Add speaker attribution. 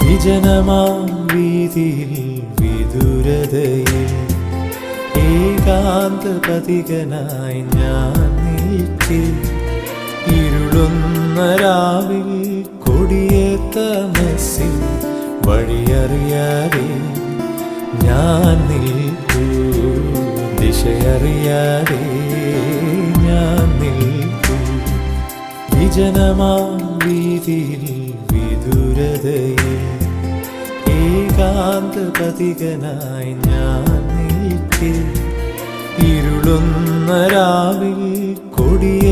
Speaker 1: വിജനമാം വീതിയിൽ വിദൂരതയിൽ ഏകാന്തപതികനായി ഞാൻ നിൽക്കെ, ഇരുളുന്ന രാവിൽ കൊടിയ തമസിൽ വഴിയറിയാതെ ഞാൻ നിൽക്കൂ, ദിശയറിയാതെ ഞാൻ നിൽക്കൂ. വിജനമാം വീതിയിൽ വിദൂരതയിൽ ഏകാന്തപതികനായി ഞാൻ നിൽക്കെ, ഇരുളുന്ന രാവിൽ കൊടിയ